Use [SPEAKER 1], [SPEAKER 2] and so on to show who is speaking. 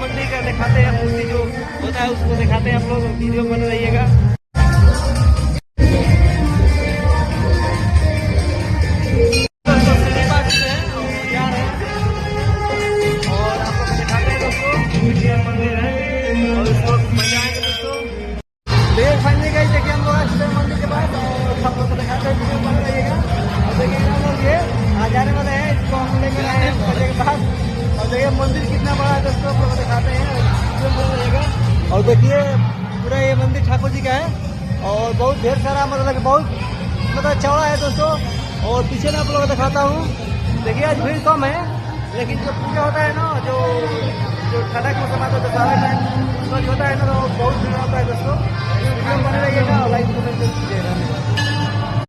[SPEAKER 1] मंदिर का दिखाते हैं, मूर्ति जो होता है उसको दिखाते हैं। आप लोग वीडियो बन रहिएगा। देखिए हम लोग शिव मंदिर के पास और सब लोग को दिखाते हैं, वीडियो बन रहिएगा। और देखिए हम लोग ये आ जाने वाले हैं, इसको हम लेकर आए हैं बजे के पास। और देखिए मंदिर कितना बड़ा है दोस्तों, आप लोग को दिखाते हैं, वीडियो बन रहिएगा। और देखिए पूरा ये मंदिर ठाकुर जी का है और बहुत ढेर सारा मतलब बहुत चौड़ा है दोस्तों। और पीछे मैं आप लोग को दिखाता हूँ। देखिए आज भीड़ कम है, लेकिन जो पूजा होता है ना, जो ठंडक मौसम आता है दशहरा टाइम उसका जो होता है ना, तो बहुत भीड़ होता है दोस्तों।